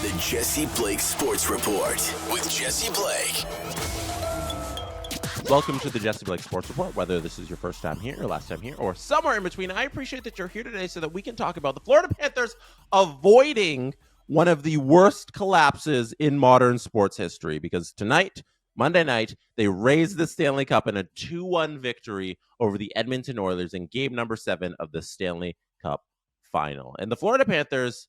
The Jesse Blake Sports Report with Jesse Blake. Welcome to the Jesse Blake Sports Report. Whether this is your first time here, or last time here, or somewhere in between, I appreciate that you're here today so that we can talk about the Florida Panthers avoiding one of the worst collapses in modern sports history. Because tonight, Monday night, they raised the Stanley Cup in a 2-1 victory over the Edmonton Oilers in game number 7 of the Stanley Cup final. And the Florida Panthers,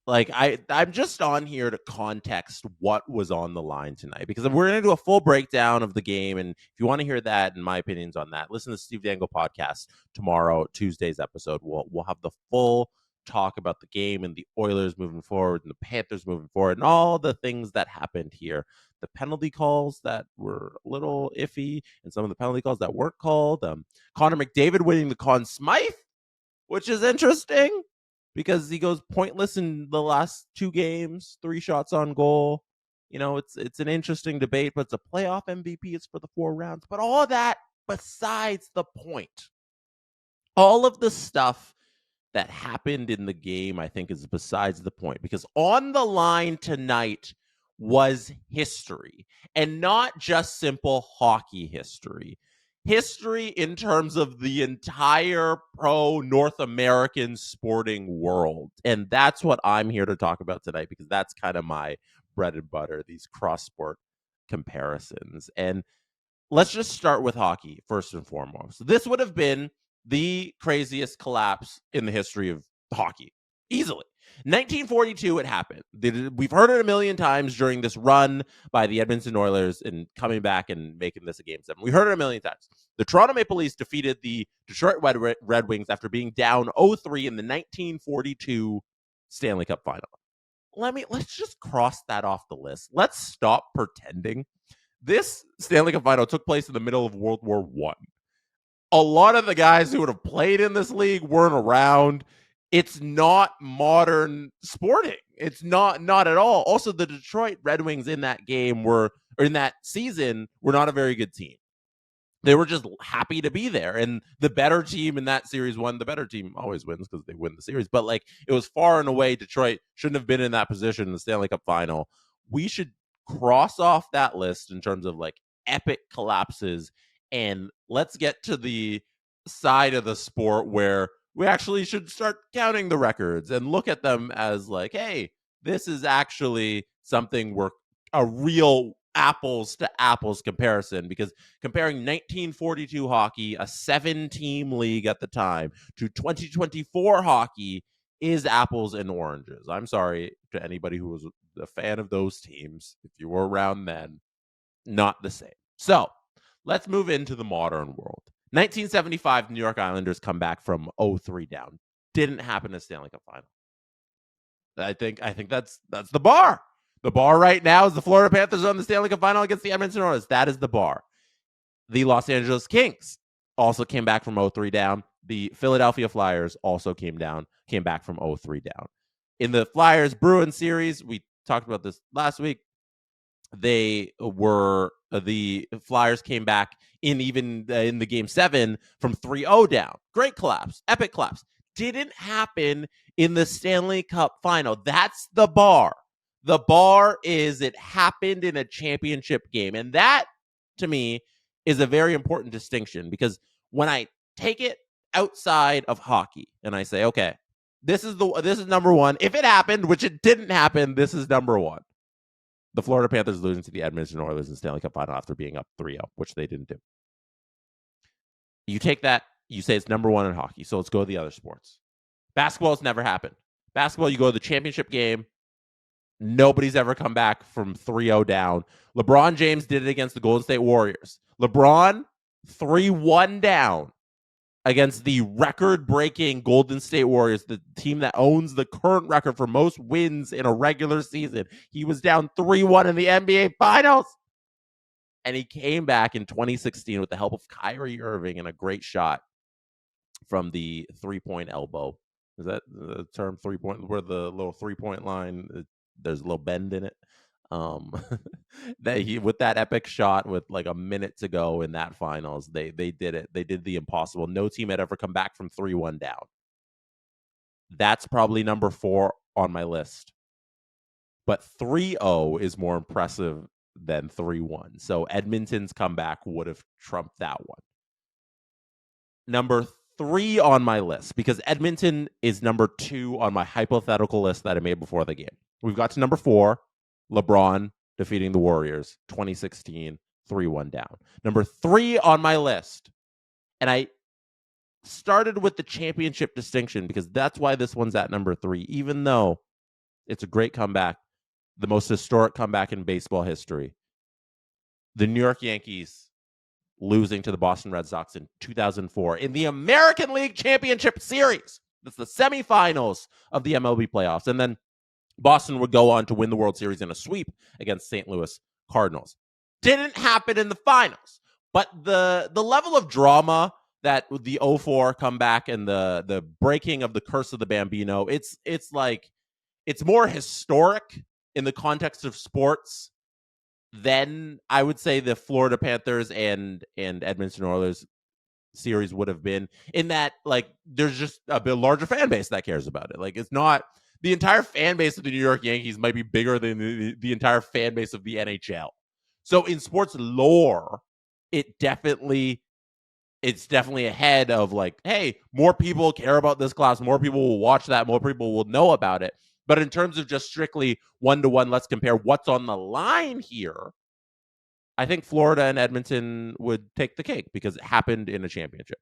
I'm just on here to context what was on the line tonight, because we're going to do a full breakdown of the game. And if you want to hear that and my opinions on that, listen to Steve Dangle podcast tomorrow, Tuesday's episode. We'll have the full talk about the game and the Oilers moving forward and the Panthers moving forward and all the things that happened here. The penalty calls that were a little iffy and some of the penalty calls that weren't called. Connor McDavid winning the Conn Smythe, which is interesting, because he goes pointless in the last 2 games, 3 shots on goal. You know, it's an interesting debate, but it's a playoff MVP. It's for the 4 rounds. But all of that besides the point. All of the stuff that happened in the game, I think, is besides the point. Because on the line tonight was history. And not just simple hockey history. History in terms of the entire pro North American sporting world. And that's what I'm here to talk about tonight, because that's kind of my bread and butter, these cross-sport comparisons. And let's just start with hockey first and foremost. This would have been the craziest collapse in the history of hockey, easily. 1942, it happened. We've heard it a million times during this run by the Edmonton Oilers and coming back and making this a Game 7. We heard it a million times. The Toronto Maple Leafs defeated the Detroit Red Wings after being down 0-3 in the 1942 Stanley Cup final. Let's just cross that off the list. Let's stop pretending. This Stanley Cup final took place in the middle of World War I. A lot of the guys who would have played in this league weren't around. It's not modern sporting. It's not at all. Also, the Detroit Red Wings in that season were not a very good team. They were just happy to be there. And the better team in that series won. The better team always wins because they win the series. But it was far and away, Detroit shouldn't have been in that position in the Stanley Cup final. We should cross off that list in terms of epic collapses. And let's get to the side of the sport where we actually should start counting the records and look at them as hey, this is actually something we're a real apples to apples comparison, because comparing 1942 hockey, a 7-team league at the time, to 2024 hockey is apples and oranges. I'm sorry to anybody who was a fan of those teams. If you were around then, not the same. So let's move into the modern world. 1975, New York Islanders come back from 0-3 down. Didn't happen in the Stanley Cup final. I think that's the bar. The bar right now is the Florida Panthers on the Stanley Cup final against the Edmonton Oilers. That is the bar. The Los Angeles Kings also came back from 0-3 down. The Philadelphia Flyers also came back from 0-3 down. In the Flyers-Bruins series, we talked about this last week. The Flyers came back in the Game 7 from 3-0 down. Great collapse. Epic collapse. Didn't happen in the Stanley Cup final. That's the bar. The bar is it happened in a championship game. And that, to me, is a very important distinction, because when I take it outside of hockey and I say, okay, this is number one. If it happened, which it didn't happen, this is number one. The Florida Panthers losing to the Edmonton Oilers in the Stanley Cup final after being up 3-0, which they didn't do. You take that, you say it's number one in hockey. So let's go to the other sports. Basketball's never happened. Basketball, you go to the championship game. Nobody's ever come back from 3-0 down. LeBron James did it against the Golden State Warriors. LeBron, 3-1 down against the record-breaking Golden State Warriors, the team that owns the current record for most wins in a regular season. He was down 3-1 in the NBA Finals. And he came back in 2016 with the help of Kyrie Irving and a great shot from the three-point elbow. Is that the term, three-point, where the little three-point line, there's a little bend in it? With that epic shot with a minute to go in that finals, they did it. They did the impossible. No team had ever come back from 3-1 down. That's probably number 4 on my list. but 3-0 is more impressive than 3-1. So Edmonton's comeback would have trumped that one. Number 3 on my list, because Edmonton is number 2 on my hypothetical list that I made before the game. We've got to number 4, LeBron defeating the Warriors, 2016, 3-1 down. Number 3 on my list, and I started with the championship distinction because that's why this one's at number 3, even though it's a great comeback, the most historic comeback in baseball history. The New York Yankees losing to the Boston Red Sox in 2004 in the American League Championship Series. That's the semifinals of the MLB playoffs. And then Boston would go on to win the World Series in a sweep against St. Louis Cardinals. Didn't happen in the finals. But the level of drama that the 04 comeback and the breaking of the curse of the Bambino, it's like it's more historic in the context of sports than I would say the Florida Panthers and Edmonton Oilers series would have been, in that like there's just a bit larger fan base that cares about it. Like it's not the entire fan base of the New York Yankees might be bigger than the entire fan base of the NHL. So in sports lore, it's definitely ahead of like, hey, more people care about this class, more people will watch that, more people will know about it. But in terms of just strictly 1-to-1, let's compare what's on the line here, I think Florida and Edmonton would take the cake because it happened in a championship.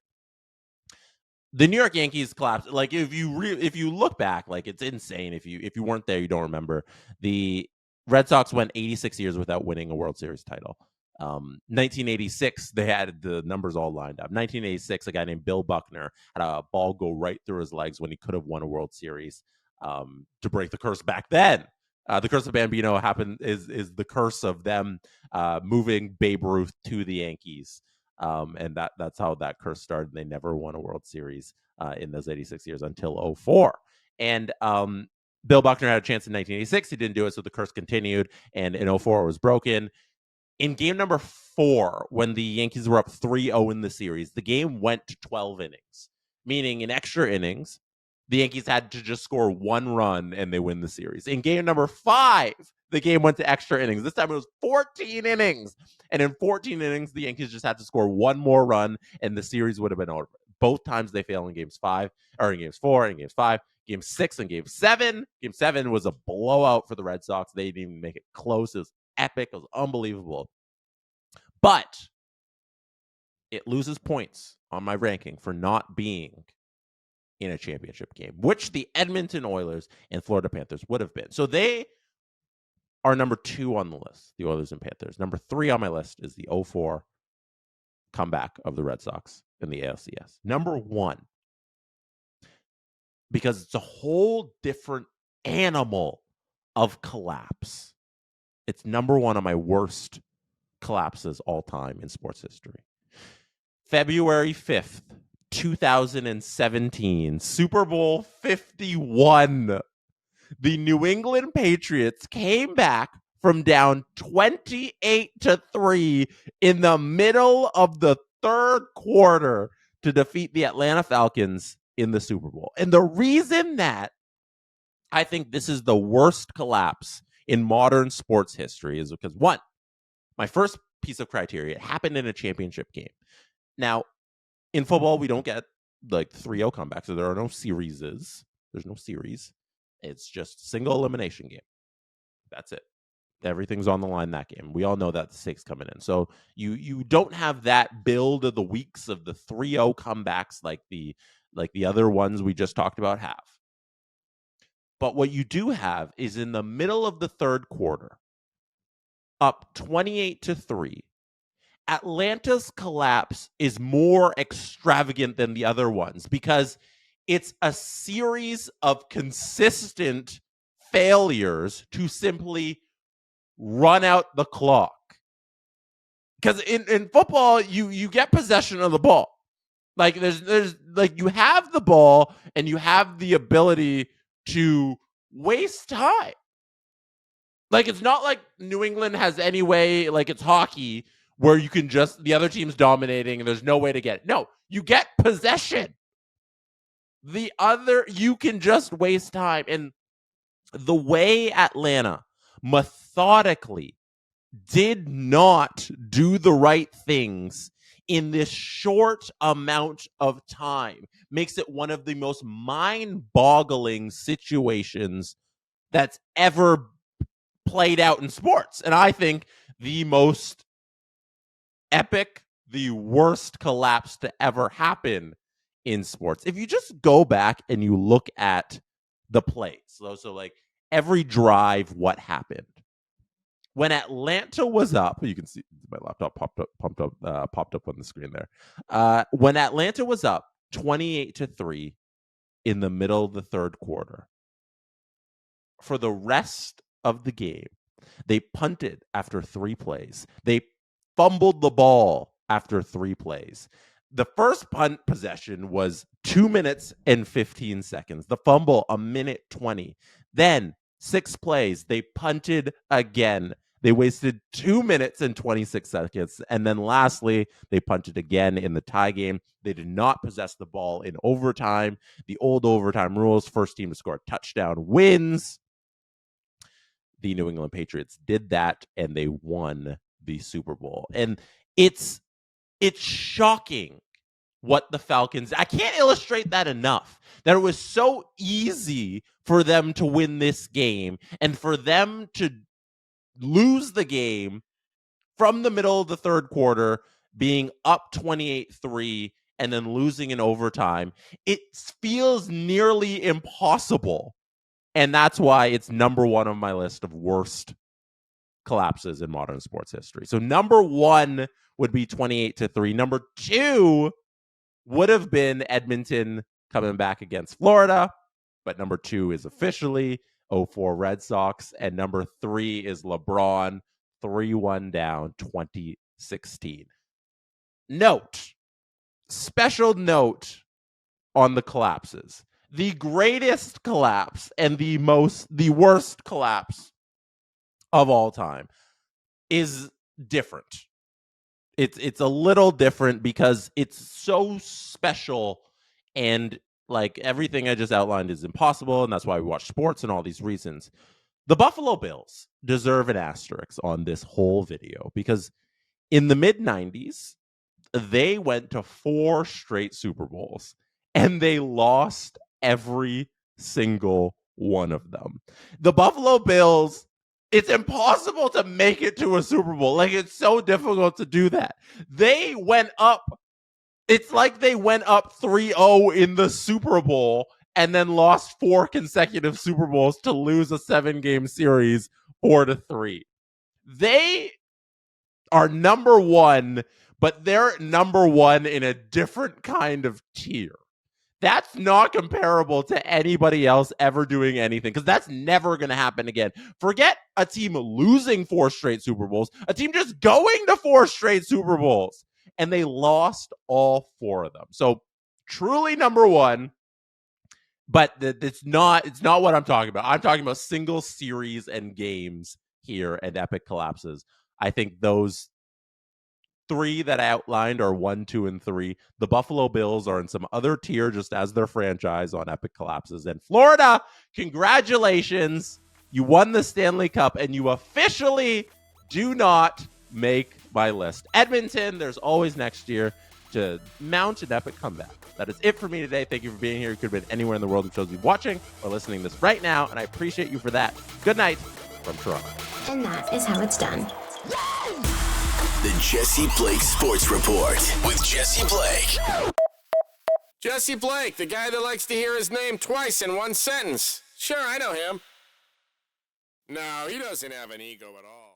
The New York Yankees collapsed. Like if you look back, like it's insane. If you weren't there, you don't remember. The Red Sox went 86 years without winning a World Series title. 1986, they had the numbers all lined up. 1986, a guy named Bill Buckner had a ball go right through his legs when he could have won a World Series. To break the curse back then. The curse of Bambino happened is the curse of them moving Babe Ruth to the Yankees. And that's how that curse started. They never won a World Series in those 86 years until 04. And Bill Buckner had a chance in 1986. He didn't do it, so the curse continued. And in 04, it was broken. In game number 4, when the Yankees were up 3-0 in the series, the game went to 12 innings, meaning in extra innings, the Yankees had to just score 1 run and they win the series. In game number 5, the game went to extra innings. This time it was 14 innings. And in 14 innings, the Yankees just had to score 1 more run and the series would have been over. Both times they failed in games 5, or in games 4, and games 5, game 6, and game 7. Game 7 was a blowout for the Red Sox. They didn't even make it close. It was epic. It was unbelievable. But it loses points on my ranking for not being in a championship game, which the Edmonton Oilers and Florida Panthers would have been. So they are number 2 on the list, the Oilers and Panthers. Number 3 on my list is the 04 comeback of the Red Sox in the ALCS. Number 1, because it's a whole different animal of collapse. It's number 1 on my worst collapses all time in sports history. February 5th, 2017, Super Bowl 51. The New England Patriots came back from down 28-3 in the middle of the third quarter to defeat the Atlanta Falcons in the Super Bowl. And the reason that I think this is the worst collapse in modern sports history is because, 1, my first piece of criteria, it happened in a championship game. Now, in football, we don't get like 3-0 comebacks, so there are no series. There's no series. It's just single elimination game. That's it. Everything's on the line that game. We all know that the stakes coming in. So you don't have that build of the weeks of the 3-0 comebacks like the other ones we just talked about have. But what you do have is in the middle of the third quarter, up 28-3, Atlanta's collapse is more extravagant than the other ones because it's a series of consistent failures to simply run out the clock. Because in football, you get possession of the ball. Like there's like you have the ball and you have the ability to waste time. Like it's not like New England has any way, like it's hockey, where you can just, the other team's dominating and there's no way to get it. No, you get possession. You can just waste time. And the way Atlanta methodically did not do the right things in this short amount of time makes it one of the most mind-boggling situations that's ever played out in sports. And I think the most epic, the worst collapse to ever happen in sports. If you just go back and you look at the plays, so like every drive, what happened? When Atlanta was up, you can see my laptop popped up on the screen there. When Atlanta was up 28-3 in the middle of the third quarter, for the rest of the game, they punted after 3 plays. They fumbled the ball after 3 plays. The first punt possession was 2 minutes and 15 seconds. The fumble, 1:20. Then 6 plays, they punted again. They wasted 2 minutes and 26 seconds. And then lastly, they punted again in the tie game. They did not possess the ball in overtime. The old overtime rules, first team to score a touchdown wins. The New England Patriots did that, and they won the Super Bowl. And it's shocking what the Falcons, I can't illustrate that enough, that it was so easy for them to win this game and for them to lose the game from the middle of the third quarter, being up 28-3 and then losing in overtime. It feels nearly impossible. And that's why it's number 1 on my list of worst collapses in modern sports history. So number 1 would be 28-3. Number 2 would have been Edmonton coming back against Florida. But number 2 is officially 04 Red Sox. And number 3 is LeBron, 3-1 down, 2016. Special note on the collapses. The greatest collapse and the worst collapse of all time is different. It's a little different because it's so special, and like everything I just outlined is impossible, and that's why we watch sports and all these reasons. The Buffalo Bills deserve an asterisk on this whole video because in the mid-90s, they went to 4 straight Super Bowls and they lost every single one of them. The Buffalo Bills, it's impossible to make it to a Super Bowl. Like, it's so difficult to do that. They went up. It's like they went up 3-0 in the Super Bowl and then lost 4 consecutive Super Bowls to lose a 7-game series 4-3. They are number 1, but they're number 1 in a different kind of tier. That's not comparable to anybody else ever doing anything, because that's never going to happen again. Forget a team losing 4 straight Super Bowls, a team just going to 4 straight Super Bowls, and they lost all 4 of them. So truly number 1, but it's not what I'm talking about. I'm talking about single series and games here and epic collapses. I think those 3 that I outlined are 1, 2, and 3. The Buffalo Bills are in some other tier just as their franchise on epic collapses. And Florida, congratulations. You won the Stanley Cup and you officially do not make my list. Edmonton, there's always next year to mount an epic comeback. That is it for me today. Thank you for being here. You could have been anywhere in the world. You chose to be watching or listening to this right now, and I appreciate you for that. Good night from Toronto. And that is how it's done. The Jesse Blake Sports Report with Jesse Blake. Jesse Blake, the guy that likes to hear his name twice in one sentence. Sure, I know him. No, he doesn't have an ego at all.